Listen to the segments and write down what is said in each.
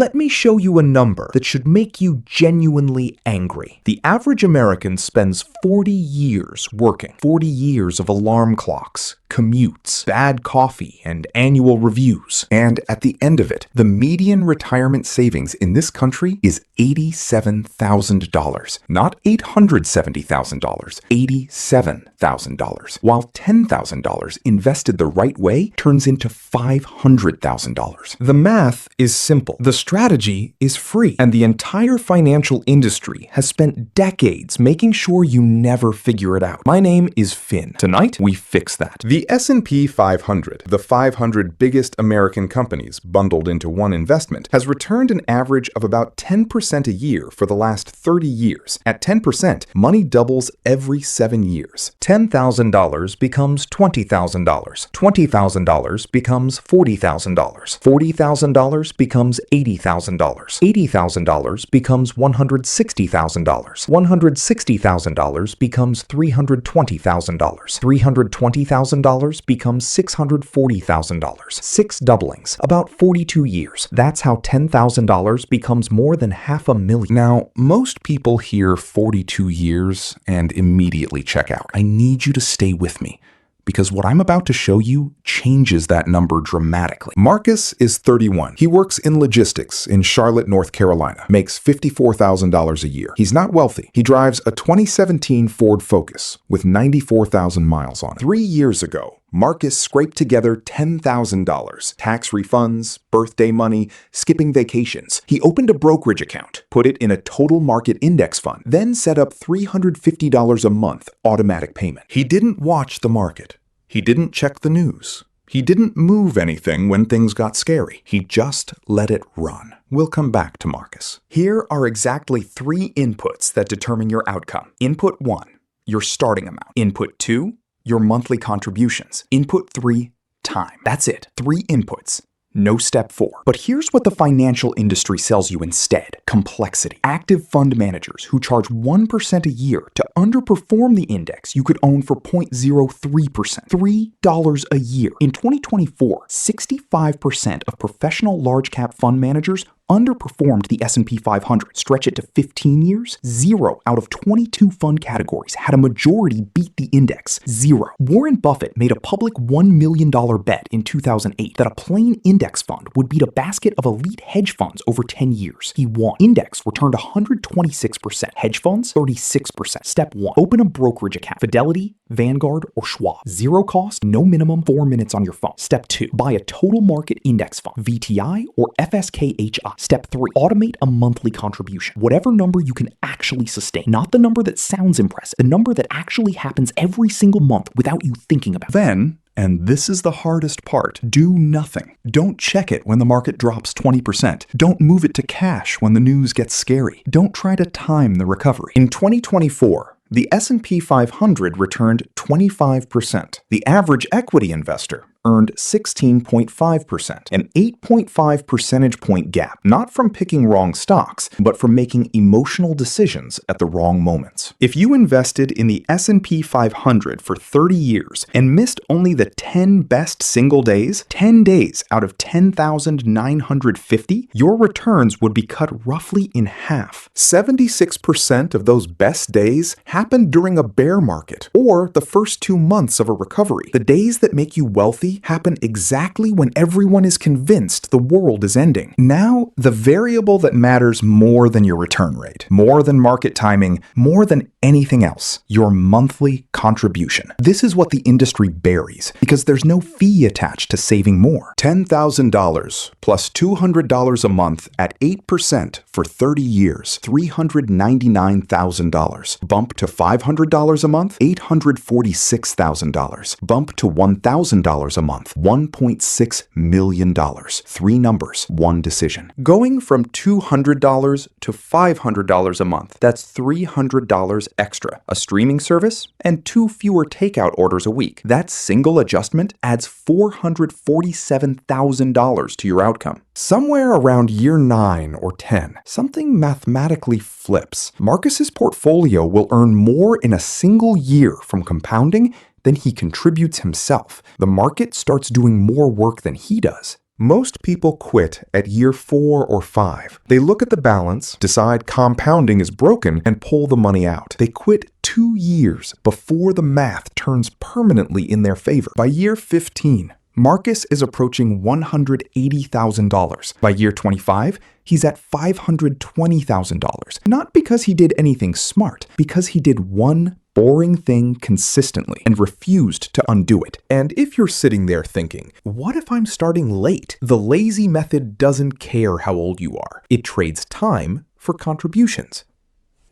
Let me show you a number that should make you genuinely angry. The average American spends 40 years working, 40 years of alarm clocks, commutes, bad coffee, and annual reviews. And at the end of it, the median retirement savings in this country is $87,000. Not $870,000, $87,000. While $10,000 invested the right way turns into $500,000. The math is simple. The strategy is free. And the entire financial industry has spent decades making sure you never figure it out. My name is Finn. Tonight, we fix that. The S&P 500, the 500 biggest American companies bundled into one investment, has returned an average of about 10% a year for the last 30 years. At 10%, money doubles every 7 years. $10,000 becomes $20,000. $20,000 becomes $40,000. $40,000 becomes $80,000. $80,000 becomes $160,000. $160,000 becomes $320,000. $320,000 becomes $640,000. 6 doublings, about 42 years. That's how $10,000 becomes more than $500,000. Now, most people hear 42 years and immediately check out. I need you to stay with me, because what I'm about to show you changes that number dramatically. Marcus is 31. He works in logistics in Charlotte, North Carolina, makes $54,000 a year. He's not wealthy. He drives a 2017 Ford Focus with 94,000 miles on it. 3 years ago, Marcus scraped together $10,000, tax refunds, birthday money, skipping vacations. He opened a brokerage account, put it in a total market index fund, then set up $350 a month automatic payment. He didn't watch the market. He didn't check the news. He didn't move anything when things got scary. He just let it run. We'll come back to Marcus. Here are exactly 3 inputs that determine your outcome. Input 1, your starting amount. Input 2, your monthly contributions. Input 3, time. That's it. 3 inputs. No step 4. But here's what the financial industry sells you instead. Complexity. Active fund managers who charge 1% a year to underperform the index you could own for 0.03%. $3 a year. In 2024, 65% of professional large cap fund managers underperformed the S&P 500. Stretch it to 15 years, 0 out of 22 fund categories had a majority beat the index. 0. Warren Buffett made a public $1 million bet in 2008 that a plain index fund would beat a basket of elite hedge funds over 10 years. He won. Index returned 126%. Hedge funds, 36%. Step 1. Open a brokerage account. Fidelity, Vanguard, or Schwab. 0 cost, no minimum, 4 minutes on your phone. Step 2. Buy a total market index fund, VTI or FSKHI. Step 3. Automate a monthly contribution. Whatever number you can actually sustain. Not the number that sounds impressive. The number that actually happens every single month without you thinking about it. Then, and this is the hardest part, do nothing. Don't check it when the market drops 20%. Don't move it to cash when the news gets scary. Don't try to time the recovery. In 2024, the S&P 500 returned 25%. The average equity investor earned 16.5%, an 8.5 percentage point gap, not from picking wrong stocks, but from making emotional decisions at the wrong moments. If you invested in the S&P 500 for 30 years and missed only the 10 best single days, 10 days out of 10,950, your returns would be cut roughly in half. 76% of those best days happened during a bear market or the first 2 months of a recovery. The days that make you wealthy happen exactly when everyone is convinced the world is ending. Now, the variable that matters more than your return rate, more than market timing, more than anything else, your monthly contribution. This is what the industry buries because there's no fee attached to saving more. $10,000 plus $200 a month at 8% for 30 years, $399,000. Bump to $500 a month, $846,000. Bump to $1,000 a month, $1.6 million. 3 numbers, 1 decision. Going from $200 to $500 a month, that's $300 extra. A streaming service and 2 fewer takeout orders a week. That single adjustment adds $447,000 to your outcome. Somewhere around year 9 or 10, something mathematically flips. Marcus's portfolio will earn more in a single year from compounding than he contributes himself. The market starts doing more work than he does. Most people quit at year 4 or 5. They look at the balance, decide compounding is broken, and pull the money out. They quit 2 years before the math turns permanently in their favor. By year 15, Marcus is approaching $180,000. By year 25, he's at $520,000. Not because he did anything smart, because he did one boring thing consistently and refused to undo it. And if you're sitting there thinking, what if I'm starting late? The lazy method doesn't care how old you are. It trades time for contributions.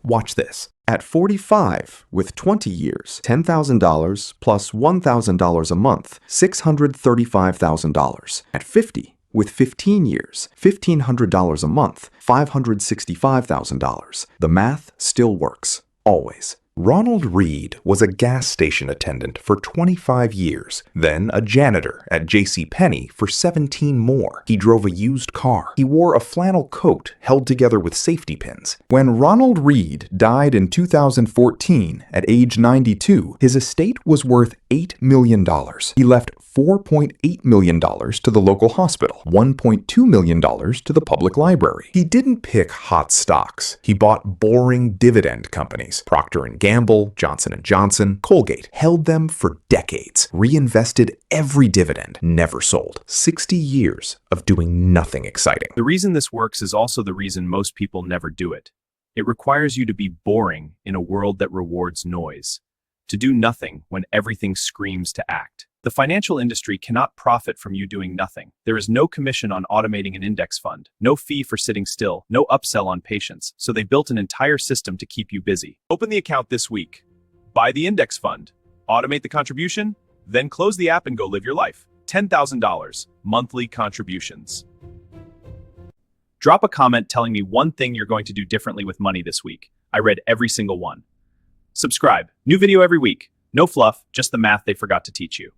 Watch this. At 45, with 20 years, $10,000 plus $1,000 a month, $635,000. At 50, with 15 years, $1,500 a month, $565,000. The math still works. Always. Ronald Reed was a gas station attendant for 25 years, then a janitor at JCPenney for 17 more. He drove a used car. He wore a flannel coat held together with safety pins. When Ronald Reed died in 2014 at age 92, his estate was worth $8 million. He left $4.8 million to the local hospital, $1.2 million to the public library. He didn't pick hot stocks. He bought boring dividend companies. Procter & Gamble, Johnson & Johnson, Colgate. Held them for decades. Reinvested every dividend. Never sold. 60 years of doing nothing exciting. The reason this works is also the reason most people never do it. It requires you to be boring in a world that rewards noise. To do nothing when everything screams to act. The financial industry cannot profit from you doing nothing. There is no commission on automating an index fund, no fee for sitting still, no upsell on patience, so they built an entire system to keep you busy. Open the account this week. Buy the index fund. Automate the contribution, then close the app and go live your life. $10,000 monthly contributions. Drop a comment telling me one thing you're going to do differently with money this week. I read every single one. Subscribe. New video every week. No fluff, just the math they forgot to teach you.